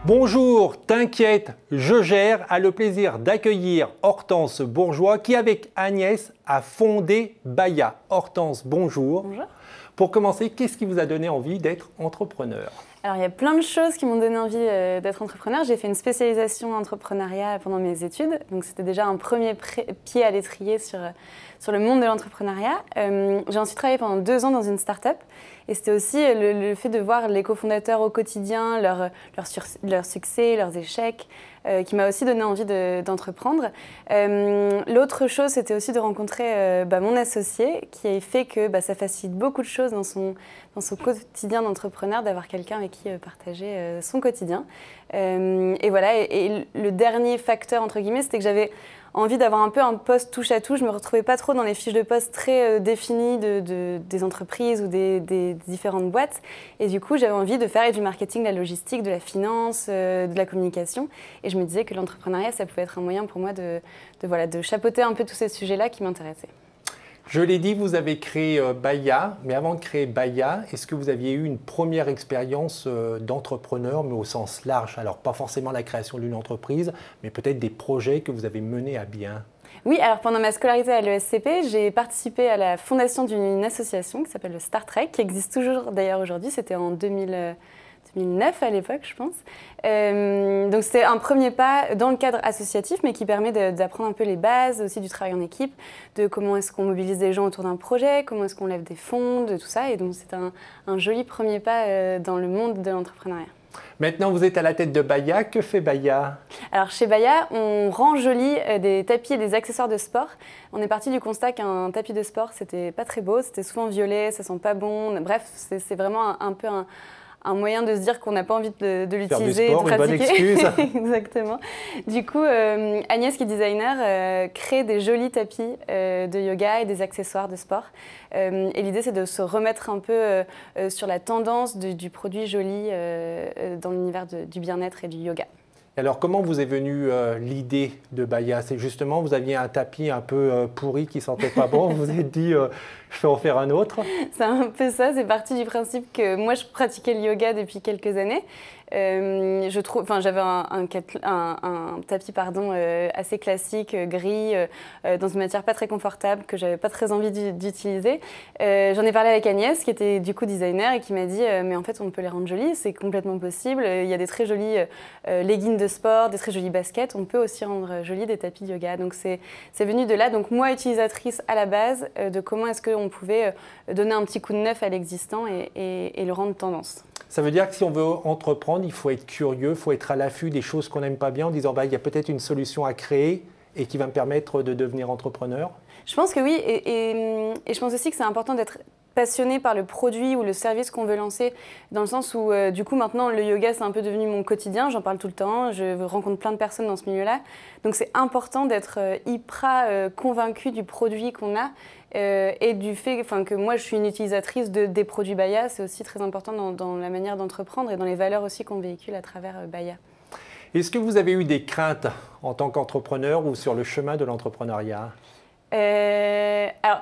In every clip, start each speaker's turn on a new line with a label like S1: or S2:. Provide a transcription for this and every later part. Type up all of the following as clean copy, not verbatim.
S1: Bonjour, t'inquiète, je gère, a le plaisir d'accueillir Hortense Bourgeois qui, avec Agnès, a fondé Baya. Hortense, bonjour.
S2: Bonjour.
S1: Pour commencer, qu'est-ce qui vous a donné envie d'être entrepreneur?
S2: Alors, il y a plein de choses qui m'ont donné envie d'être entrepreneur. J'ai fait une spécialisation en entrepreneuriat pendant mes études, donc c'était déjà un premier pied à l'étrier sur le monde de l'entrepreneuriat. J'ai ensuite travaillé pendant 2 ans dans une start-up et c'était aussi le fait de voir les cofondateurs au quotidien, leur succès, leurs échecs, qui m'a aussi donné envie d'entreprendre. L'autre chose, c'était aussi de rencontrer mon associé, qui a fait que ça facilite beaucoup de choses dans son quotidien d'entrepreneur, d'avoir quelqu'un avec qui partager son quotidien. Et voilà, et le dernier facteur, entre guillemets, c'était que j'avais envie d'avoir un peu un poste touche à tout. Je ne me retrouvais pas trop dans les fiches de poste très définies des entreprises ou des différentes boîtes. Et du coup, j'avais envie de faire du marketing, de la logistique, de la finance, de la communication. Et je me disais que l'entrepreneuriat, ça pouvait être un moyen pour moi de chapeauter un peu tous ces sujets-là qui m'intéressaient.
S1: Je l'ai dit, vous avez créé Baya, mais avant de créer Baya, est-ce que vous aviez eu une première expérience d'entrepreneur, mais au sens large? Alors, pas forcément la création d'une entreprise, mais peut-être des projets que vous avez menés à bien.
S2: Oui, alors pendant ma scolarité à l'ESCP, j'ai participé à la fondation d'une association qui s'appelle le Star Trek, qui existe toujours d'ailleurs aujourd'hui, c'était en 2009 à l'époque, je pense. Donc c'était un premier pas dans le cadre associatif, mais qui permet d'apprendre un peu les bases, aussi du travail en équipe, de comment est-ce qu'on mobilise des gens autour d'un projet, comment est-ce qu'on lève des fonds, de tout ça. Et donc c'est un joli premier pas dans le monde de l'entrepreneuriat.
S1: Maintenant, vous êtes à la tête de Baya. Que fait Baya?
S2: Alors chez Baya, on rend joli des tapis et des accessoires de sport. On est parti du constat qu'un tapis de sport, c'était pas très beau, c'était souvent violet, ça sent pas bon. Bref, c'est vraiment un peu un moyen de se dire qu'on n'a pas envie de l'utiliser et de pratiquer. Une bonne excuse. Exactement. Du coup, Agnès, qui est designer, crée des jolis tapis de yoga et des accessoires de sport. Et l'idée, c'est de se remettre un peu sur la tendance du produit joli dans l'univers du bien-être et du yoga.
S1: Alors, comment vous est venue l'idée de Baya? C'est justement, vous aviez un tapis un peu pourri qui sentait pas bon, vous vous êtes dit, je vais en faire un autre?
S2: C'est un peu ça, c'est parti du principe que moi, je pratiquais le yoga depuis quelques années. J'avais un tapis assez classique, gris, dans une matière pas très confortable, que j'avais pas très envie d'utiliser. J'en ai parlé avec Agnès, qui était du coup designer, et qui m'a dit mais en fait on peut les rendre jolis, c'est complètement possible. Il y a des très jolis leggings de sport, des très jolis baskets, on peut aussi rendre jolis des tapis de yoga. Donc c'est venu de là, donc moi utilisatrice à la base, de comment est-ce qu'on pouvait donner un petit coup de neuf à l'existant et le rendre tendance.
S1: Ça veut dire que si on veut entreprendre, il faut être curieux, il faut être à l'affût des choses qu'on n'aime pas bien en disant il y a peut-être une solution à créer et qui va me permettre de devenir entrepreneur?
S2: Je pense que oui, et je pense aussi que c'est important d'être passionné par le produit ou le service qu'on veut lancer, dans le sens où du coup maintenant le yoga c'est un peu devenu mon quotidien, j'en parle tout le temps, je rencontre plein de personnes dans ce milieu-là, donc c'est important d'être hyper convaincu du produit qu'on a et du fait que moi je suis une utilisatrice des produits Baya, c'est aussi très important dans la manière d'entreprendre et dans les valeurs aussi qu'on véhicule à travers Baya.
S1: Est-ce que vous avez eu des craintes en tant qu'entrepreneur ou sur le chemin de l'entrepreneuriat?
S2: Alors,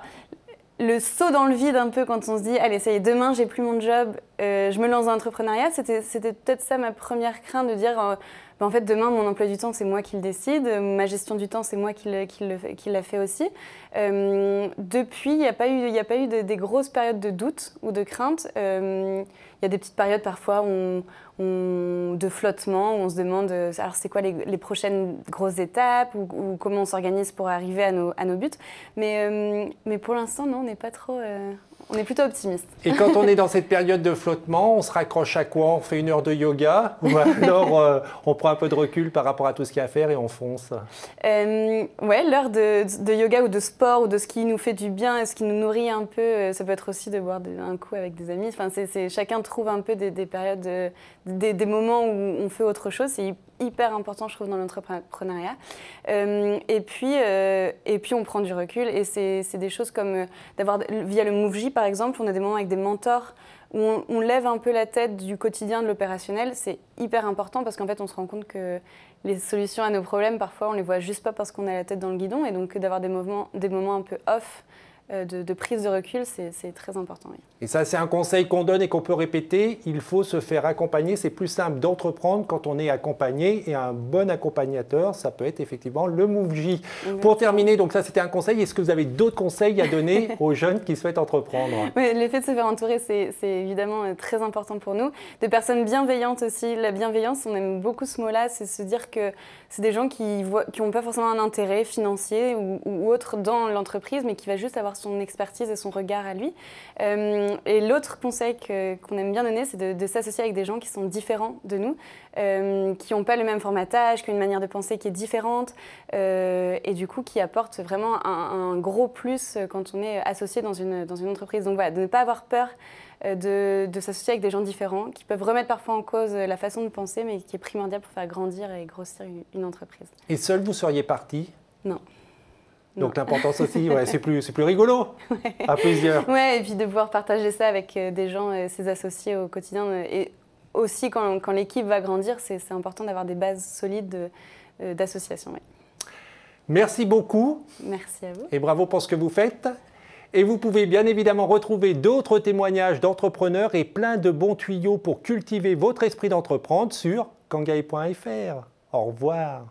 S2: le saut dans le vide un peu quand on se dit « Allez, ça y est, demain, j'ai plus mon job, je me lance dans l'entrepreneuriat », c'était peut-être ça ma première crainte, de dire en fait, demain, mon emploi du temps, c'est moi qui le décide, ma gestion du temps, c'est moi qui l'a fait aussi. Depuis, il n'y a pas eu des grosses périodes de doute ou de crainte. Il y a des petites périodes parfois de flottement, où on se demande alors c'est quoi les prochaines grosses étapes ou comment on s'organise pour arriver à nos buts. Mais pour l'instant, non, on n'est pas trop... On est plutôt optimiste.
S1: Et quand on est dans cette période de flottement, on se raccroche à quoi? On fait 1 heure de yoga ou alors on prend un peu de recul par rapport à tout ce qu'il y a à faire et on fonce?
S2: Ouais, l'heure de yoga ou de sport ou de ce qui nous fait du bien et ce qui nous nourrit un peu, ça peut être aussi de boire un coup avec des amis. Enfin, chacun trouve un peu des périodes, des moments où on fait autre chose. C'est hyper important, je trouve, dans l'entrepreneuriat. Et puis, on prend du recul. Et c'est des choses comme via le MoveJ, par exemple, on a des moments avec des mentors où on lève un peu la tête du quotidien, de l'opérationnel. C'est hyper important parce qu'en fait, on se rend compte que les solutions à nos problèmes, parfois, on les voit juste pas parce qu'on a la tête dans le guidon. Et donc, d'avoir des moments un peu off, de prise de recul, c'est très important. Oui.
S1: Et ça, c'est un conseil qu'on donne et qu'on peut répéter. Il faut se faire accompagner. C'est plus simple d'entreprendre quand on est accompagné. Et un bon accompagnateur, ça peut être effectivement le MoveJ. Pour terminer, donc ça, c'était un conseil. Est-ce que vous avez d'autres conseils à donner aux jeunes qui souhaitent entreprendre?
S2: Oui, l'effet de se faire entourer, c'est évidemment très important pour nous. De personnes bienveillantes aussi. La bienveillance, on aime beaucoup ce mot-là. C'est se dire que c'est des gens qui n'ont pas forcément un intérêt financier ou autre dans l'entreprise, mais qui va juste avoir son expertise et son regard à lui. Et l'autre conseil qu'on aime bien donner, c'est de s'associer avec des gens qui sont différents de nous, qui n'ont pas le même formatage, qui ont une manière de penser qui est différente, et du coup qui apportent vraiment un gros plus quand on est associé dans une entreprise. Donc voilà, de ne pas avoir peur de s'associer avec des gens différents, qui peuvent remettre parfois en cause la façon de penser, mais qui est primordial pour faire grandir et grossir une entreprise.
S1: Et seul, vous seriez parti?
S2: Non.
S1: Donc l'importance aussi, ouais, c'est plus rigolo, ouais. À plusieurs.
S2: Oui, et puis de pouvoir partager ça avec des gens, ses associés au quotidien. Et aussi, quand l'équipe va grandir, c'est important d'avoir des bases solides d'association. Ouais.
S1: Merci beaucoup.
S2: Merci à vous.
S1: Et bravo pour ce que vous faites. Et vous pouvez bien évidemment retrouver d'autres témoignages d'entrepreneurs et plein de bons tuyaux pour cultiver votre esprit d'entreprendre sur kangai.fr. Au revoir.